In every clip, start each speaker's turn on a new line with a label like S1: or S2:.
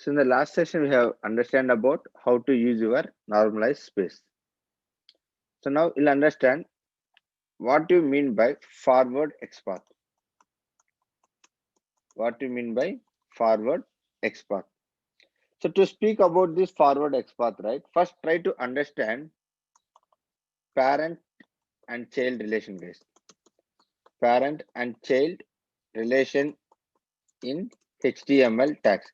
S1: So in the last session, we have understand about how to use your normalized space. So now you'll understand what you mean by forward XPath. What you mean by forward XPath. So to speak about this forward XPath, right? First, try to understand parent and child relation, guys. Parent and child relation in HTML tags.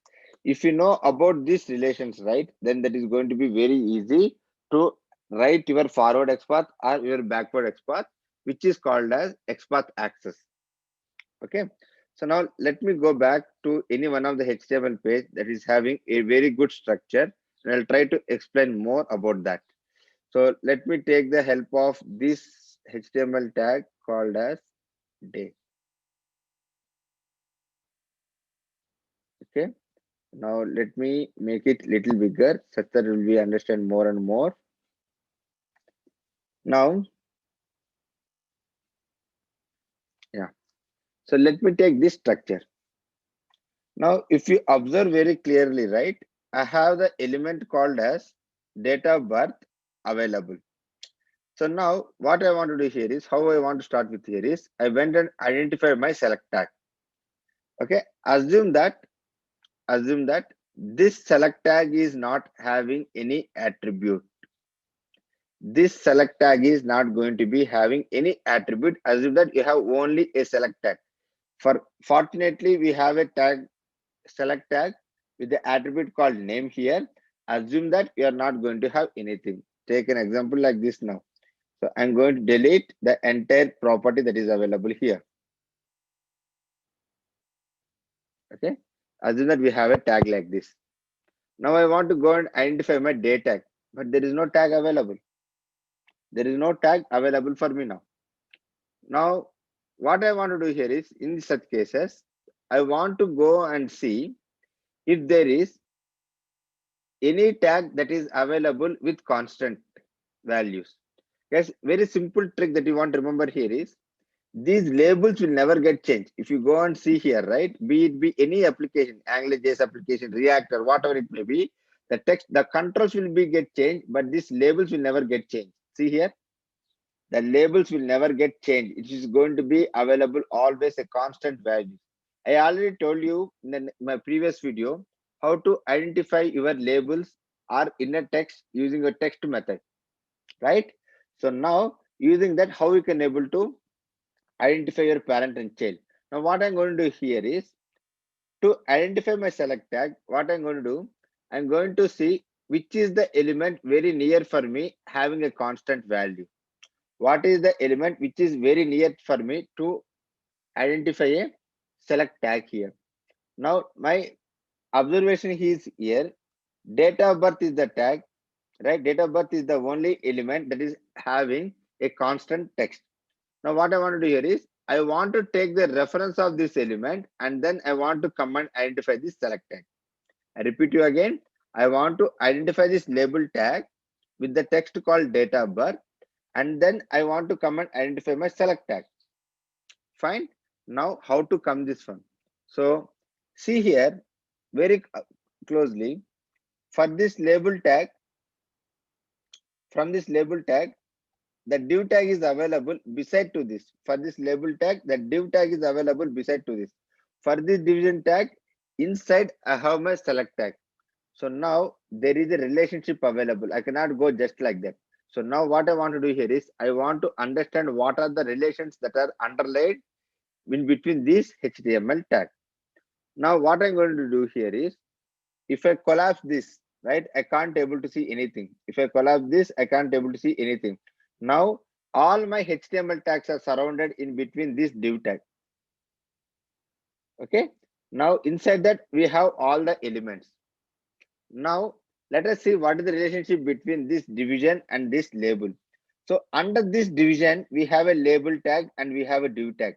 S1: If you know about these relations, right, then that is going to be very easy to write your forward XPath or your backward XPath, which is called as XPath access. Okay. So now let me go back to any one of the HTML page that is having a very good structure, and I'll try to explain more about that. So let me take the help of this HTML tag called as day. Okay. Now let me make it little bigger such that will be understand more and more. Now, yeah. So let me take this structure. Now, if you observe very clearly, right, I have the element called as date of birth available. So now what I want to do here is how I want to start with here is I went and identified my select tag. Okay. Assume that this select tag is not having any attribute. This select tag is not going to be having any attribute. Assume that you have only a select tag. Fortunately, we have a tag select tag with the attribute called name here. Assume that you are not going to have anything. Take an example like this now. So I'm going to delete the entire property that is available here. Okay. Assume that we have a tag like this. Now I want to go and identify my date tag, but there is no tag available. There is no tag available for me now. Now, what I want to do here is in such cases, I want to go and see if there is any tag that is available with constant values. Yes, very simple trick that you want to remember here is these labels will never get changed. If you go and see here, right, be any application, AngularJS application, React, or whatever it may be, the text, the controls will be get changed, but these labels will never get changed. See here, the labels will never get changed. It is going to be available always a constant value. I already told you in my previous video how to identify your labels or inner text using a text method, right? So now using that, how you can able to identify your parent and child. Now what I'm going to do here is to identify my select tag. What I'm going to do, I'm going to see which is the element very near for me having a constant value. What is the element which is very near for me to identify a select tag here. Now my observation is here, date of birth is the tag, right? Date of birth is the only element that is having a constant text. Now what I want to do here is I want to take the reference of this element and then I want to come and identify this select tag. I repeat you again, I want to identify this label tag with the text called date of birth, and then I want to come and identify my select tag. Fine. Now how to come this one? So see here very closely for this label tag, from this label tag, the div tag is available beside to this. For this label tag, the div tag is available beside to this. For this division tag, inside I have my select tag. So now there is a relationship available. I cannot go just like that. So now what I want to do here is I want to understand what are the relations that are underlaid in between these HTML tag. Now what I'm going to do here is if I collapse this, right, I can't able to see anything. If I collapse this, I can't able to see anything. Now all my HTML tags are surrounded in between this div tag. Okay. Now inside that we have all the elements. Now let us see what is the relationship between this division and this label. So under this division, we have a label tag and we have a div tag.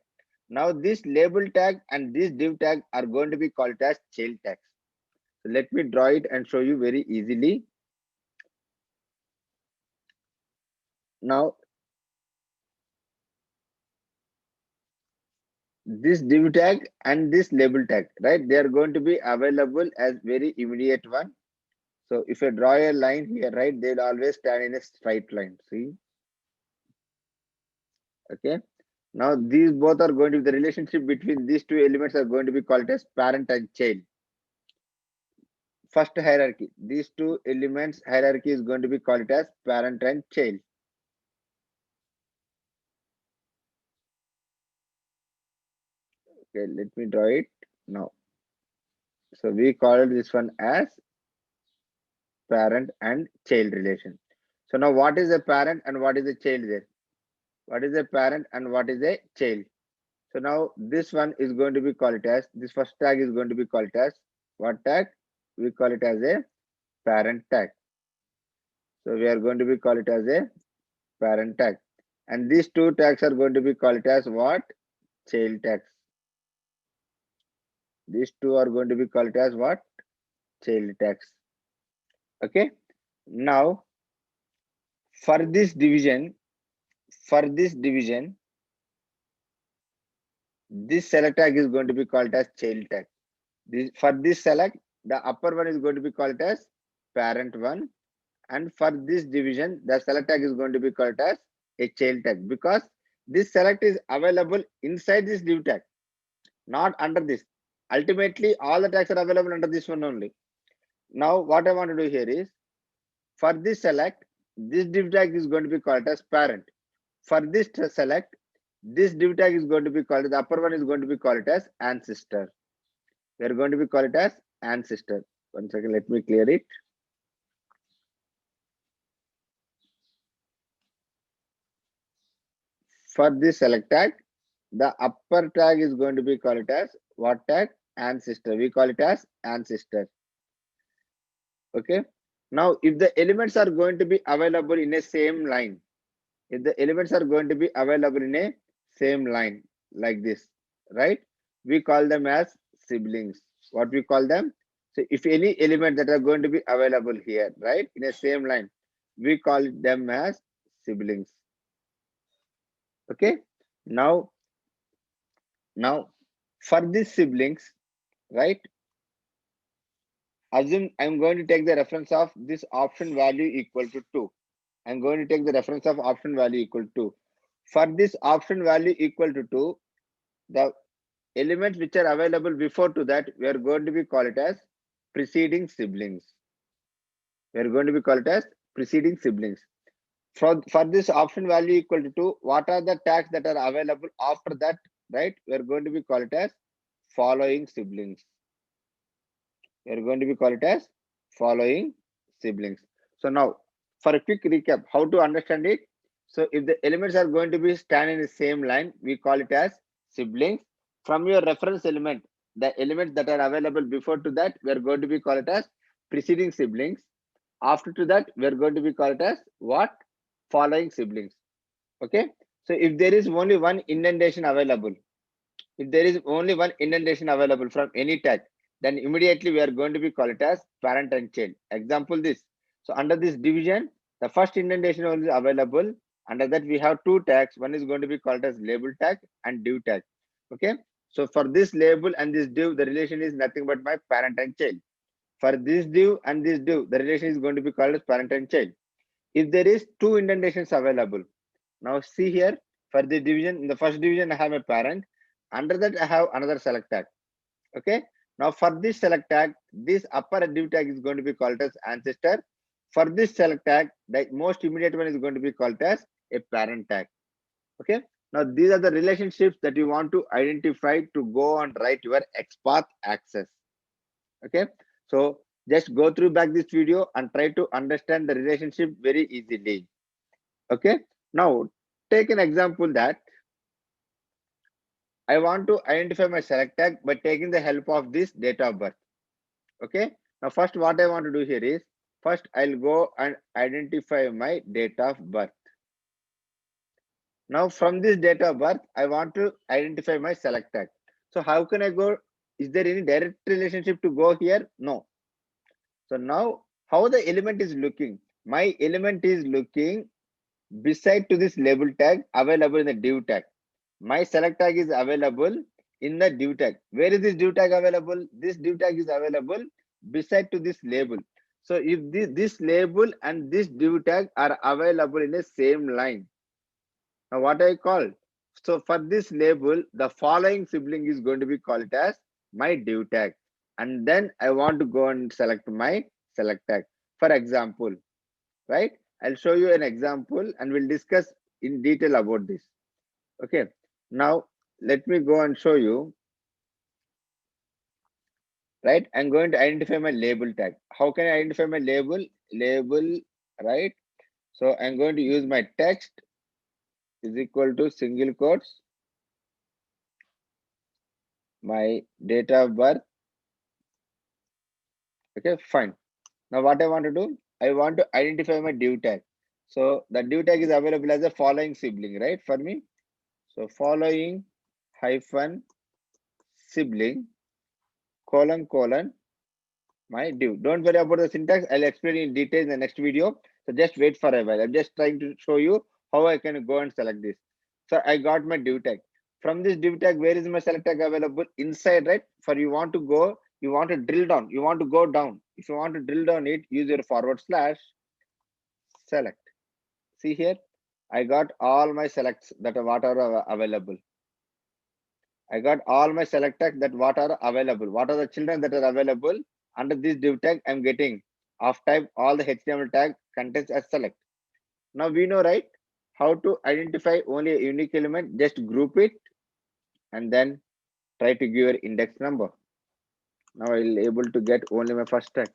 S1: Now this label tag and this div tag are going to be called as child tags. So let me draw it and show you very easily. Now this div tag and this label tag, right? They are going to be available as very immediate one. So if I draw a line here, right, they'll always stand in a straight line. See, okay. Now these both are going to be the relationship between these two elements are going to be called as parent and child. First hierarchy, these two elements hierarchy is going to be called as parent and child. Okay, let me draw it now. So we call this one as parent and child relation. So now what is a parent and what is a child there? What is a parent and what is a child? So now this one is going to be called as, this first tag is going to be called as what tag? We call it as a parent tag. So we are going to be call it as a parent tag. And these two tags are going to be called as what? Child tags. These two are going to be called as what? Child tags. Okay. Now for this division, this select tag is going to be called as child tag. For this select, the upper one is going to be called as parent one, and for this division, the select tag is going to be called as a child tag, because this select is available inside this div tag, not under this. Ultimately, all the tags are available under this one only. Now, what I want to do here is, for this select, this div tag is going to be called as parent. For this select, this div tag is going to be called, the upper one is going to be called as ancestor. We are going to be called it as ancestor. One second, let me clear it. For this select tag, the upper tag is going to be called as what tag? Ancestor. We call it as ancestor. Okay. Now, if the elements are going to be available in a same line, if the elements are going to be available in a same line like this, right? We call them as siblings. What we call them? So if any element that are going to be available here, right, in a same line, we call them as siblings. Okay. Now for these siblings, right, assume I'm going to take the reference of this option value equal to 2. I'm going to take the reference of option value equal to 2. For this option value equal to 2, the elements which are available before to that, we are going to be call it as preceding siblings. We are going to be call it as preceding siblings. For this option value equal to 2, what are the tags that are available after that, right? We are going to be call it as following siblings. We are going to be call it as following siblings. So now, for a quick recap, how to understand it? So if the elements are going to be stand in the same line, we call it as siblings. From your reference element, the elements that are available before to that, we are going to be call it as preceding siblings. After to that, we are going to be call it as what? Following siblings. Okay. So if there is only one indentation available, if there is only one indentation available from any tag, then immediately we are going to be call it as parent and child. Example this. So under this division, the first indentation only is available. Under that we have two tags. One is going to be called as label tag and div tag. Okay. So for this label and this div, the relation is nothing but my parent and child. For this div and this div, the relation is going to be called as parent and child. If there is two indentations available, now see here, for the division, in the first division I have a parent, under that I have another select tag. Okay. Now for this select tag, this upper div tag is going to be called as ancestor. For this select tag, the most immediate one is going to be called as a parent tag. Okay. Now these are the relationships that you want to identify to go and write your XPath access. Okay. So just go through back this video and try to understand the relationship very easily. Okay. Now take an example that I want to identify my select tag by taking the help of this date of birth. Okay. Now first what I want to do here is, first I'll go and identify my date of birth. Now from this date of birth, I want to identify my select tag. So how can I go? Is there any direct relationship to go here? No. So now how the element is looking? My element is looking beside to this label tag available in the div tag. My select tag is available in the div tag. Where is this div tag available? This div tag is available beside to this label. So if this label and this div tag are available in the same line, now what I call? So for this label, the following sibling is going to be called as my div tag. And then I want to go and select my select tag. For example, right? I'll show you an example and we'll discuss in detail about this. Okay. Now let me go and show you, right? I'm going to identify my label tag. How can I identify my label? Label, right? So I'm going to use my text is equal to single quotes, my date of birth. Okay, fine. Now what I want to do, I want to identify my div tag. So the div tag is available as a following sibling, right? For me. So following hyphen sibling colon my div. Don't worry about the syntax. I'll explain in detail in the next video. So just wait for a while. I'm just trying to show you how I can go and select this. So I got my div tag. From this div tag, where is my select tag available? Inside, right? For you want to go, you want to drill down, you want to go down. If you want to drill down it, use your forward slash select. See here, I got all my selects that are what are available. I got all my select tag that what are available. What are the children that are available under this div tag? I'm getting of type all the HTML tag contains as select. Now we know, right, how to identify only a unique element. Just group it and then try to give your index number. Now I'll able to get only my first tag.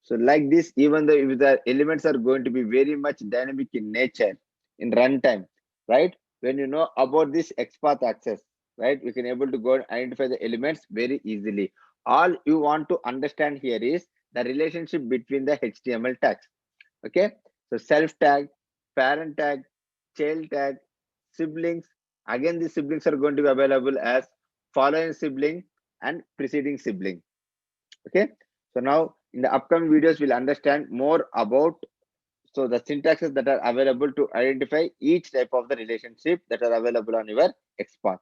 S1: So like this, even though if the elements are going to be very much dynamic in nature in runtime, right? When you know about this XPath access, right, we can able to go and identify the elements very easily. All you want to understand here is the relationship between the HTML tags. Okay, so self tag, parent tag, child tag, siblings. Again, these siblings are going to be available as following sibling and preceding sibling. Okay, so now in the upcoming videos we'll understand more about so the syntaxes that are available to identify each type of the relationship that are available on your XPath.